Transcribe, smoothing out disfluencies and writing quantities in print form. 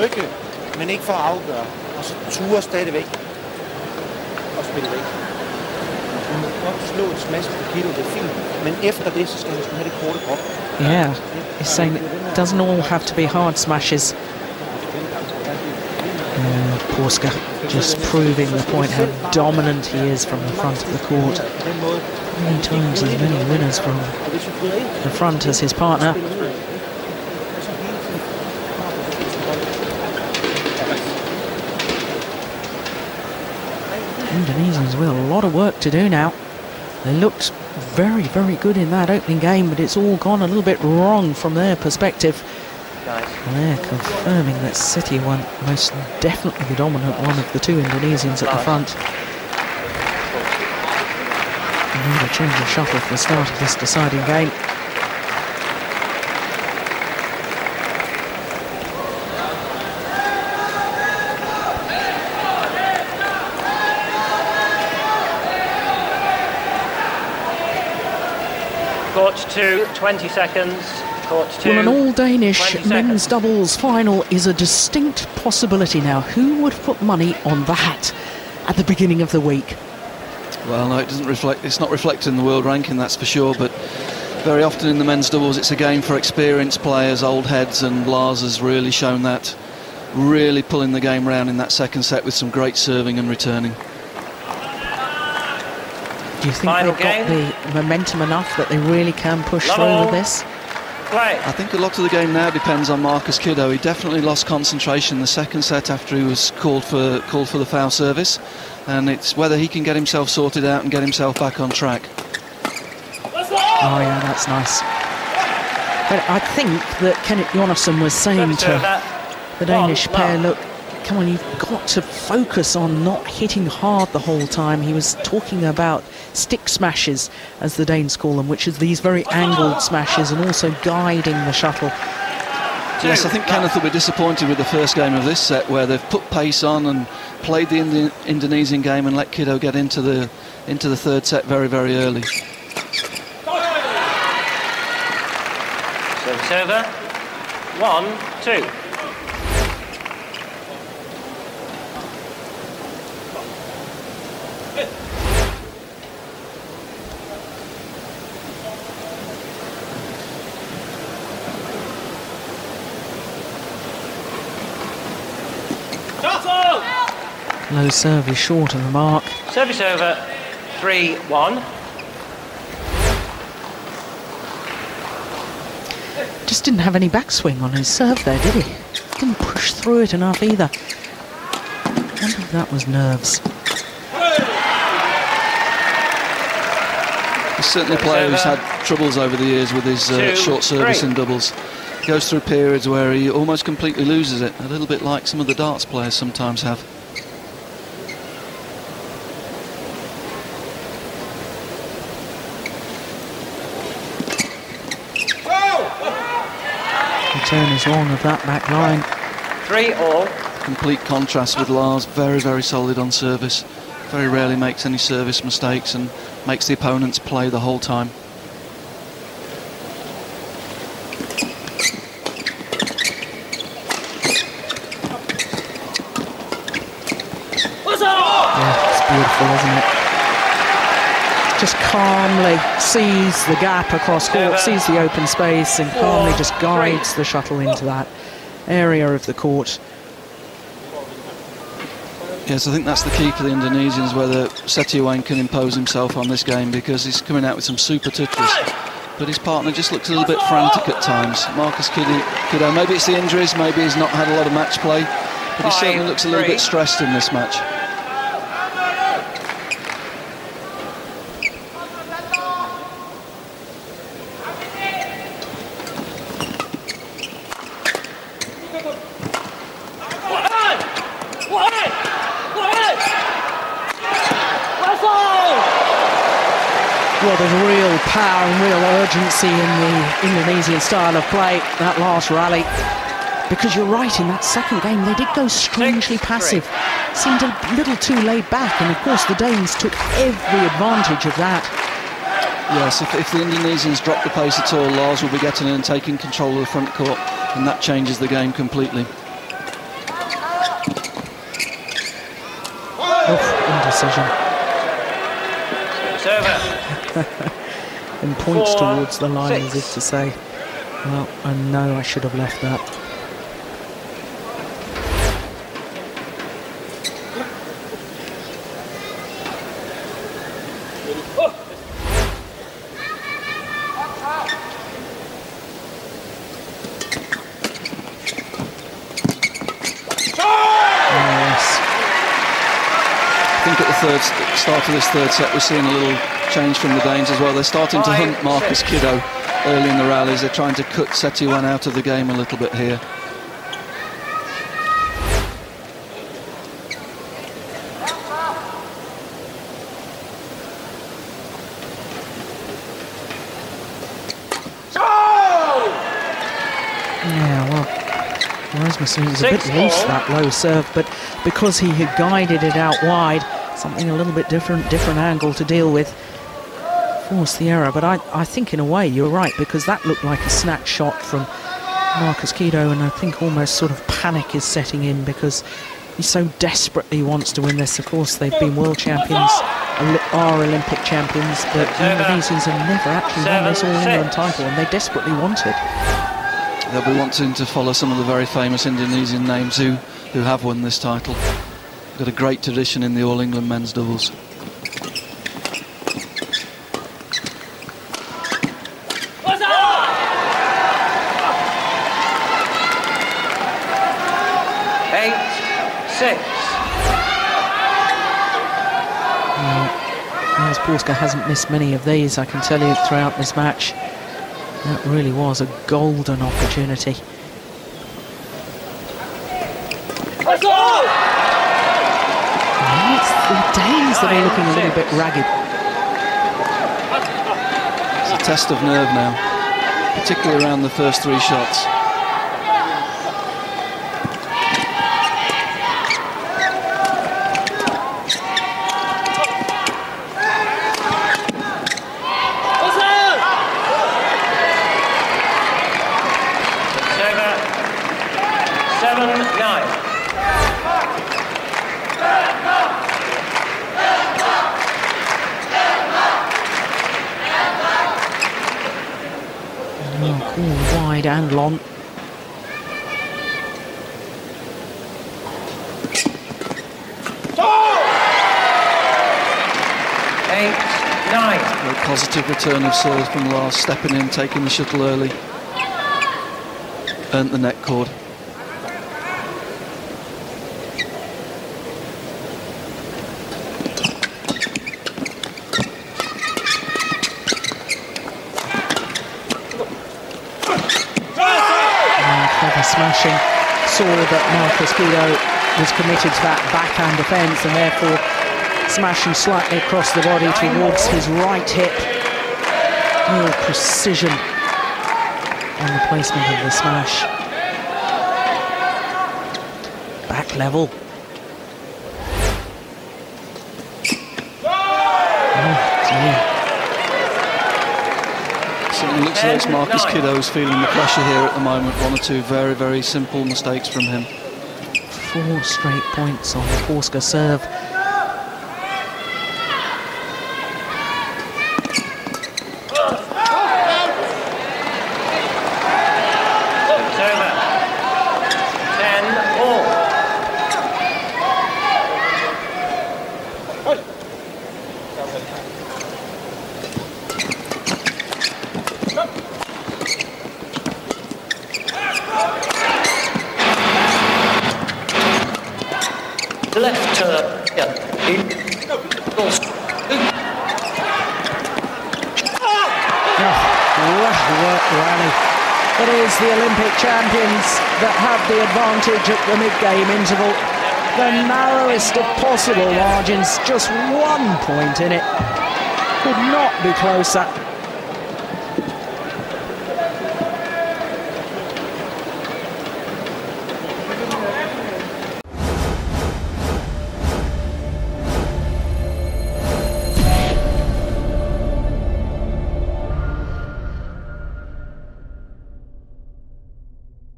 rykke, men ikke for at afgøre. Og så ture stadigvæk. Og spille væk. Han må godt slå et smash på Kido, det er fint. Men efter det, så skal han have det korte krop. Yeah, he's saying it doesn't all have to be hard smashes. Paaske just proving the point how dominant he is from the front of the court. Many times as many winners from the front as his partner. Indonesians with a lot of work to do now. They looked very, very good in that opening game, but it's all gone a little bit wrong from their perspective. And they're confirming that Setiawan most definitely the dominant one of the two Indonesians at the front. They need a change of shuttle for the start of this deciding game. Court 2, 20 seconds. Court 2. Well, an all-Danish men's doubles final is a distinct possibility now. Who would put money on that at the beginning of the week? Well, no, it doesn't reflect. It's not reflected in the world ranking, that's for sure. But very often in the men's doubles, it's a game for experienced players, old heads, and Lars has really shown that. Really pulling the game round in that second set with some great serving and returning. Do you think they've got the momentum enough that they really can push through with this? I think a lot of the game now depends on Markis Kido. He definitely lost concentration in the second set after he was called for the foul service, and it's whether he can get himself sorted out and get himself back on track. Oh yeah, that's nice. But I think that Kenneth Jonasson was saying to the Danish pair, look, come on, you've got to focus on not hitting hard the whole time. He was talking about stick smashes, as the Danes call them, which is these very angled smashes, and also guiding the shuttle. Yes, I think Kenneth will be disappointed with the first game of this set, where they've put pace on and played the Indonesian game and let Kido get into the third set very, very early. Service over. 1, 2. Low serve is short of the mark. Service over. 3-1. Just didn't have any backswing on his serve there, did he? Didn't push through it enough either. I wonder if that was nerves. He's certainly a player who's had troubles over the years with his short service in doubles. He goes through periods where he almost completely loses it, a little bit like some of the darts players sometimes have. Turn is long of that back line. 3-all. Complete contrast with Lars, very, very solid on service. Very rarely makes any service mistakes and makes the opponents play the whole time. Yeah, it's beautiful, isn't it? Just calmly sees the gap across court, sees the open space, and calmly just guides the shuttle into that area of the court. Yes, I think that's the key for the Indonesians, whether Setiawan can impose himself on this game, because he's coming out with some super touches. But his partner just looks a little bit frantic at times. Markis Kido, maybe it's the injuries, maybe he's not had a lot of match play, but he certainly looks a little bit stressed in this match. Well, there's real power and real urgency in the Indonesian style of play, that last rally. Because you're right, in that second game, they did go strangely passive. Seemed a little too laid back, and of course the Danes took every advantage of that. Yes, if the Indonesians drop the pace at all, Lars will be getting in and taking control of the front court, and that changes the game completely. decision. It's over. And points 4, towards the line 6. as if to say, well, I know I should have left that. Start of this third set, we're seeing a little change from the Danes as well. They're starting to hunt Markis Kido early in the rallies. They're trying to cut Setiawan out of the game a little bit here. Yeah, well, Rasmussen was a bit loose, that low serve, but because he had guided it out wide, something a little bit different angle to deal with, forced the error. But I think in a way you're right, because that looked like a snatch shot from Markis Kido, and I think almost sort of panic is setting in because he so desperately wants to win this. Of course, they've been world champions, are Olympic champions, but the Indonesians have never actually won this All-England title, and they desperately want it. They'll be wanting to follow some of the very famous Indonesian names who have won this title. Got a great tradition in the All-England men's doubles. Lars Paaske hasn't missed many of these, I can tell you, throughout this match. That really was a golden opportunity. It's the Danes that are looking a little bit ragged. It's a test of nerve now, particularly around the first 3 shots. Wide and long. Very positive return of serve from Lars, stepping in, taking the shuttle early. Earned the net cord. Smashing, saw that Markis Kido was committed to that backhand defence and therefore smashing slightly across the body towards his right hip. Real precision on the placement of the smash. Back level. Oh dear. It looks like Markis Kido is feeling the pressure here at the moment. 1 or 2 very, very simple mistakes from him. 4 straight points on the Paaske serve. It is the Olympic champions that have the advantage at the mid-game interval. The narrowest of possible margins, just 1 point in it. Could not be closer.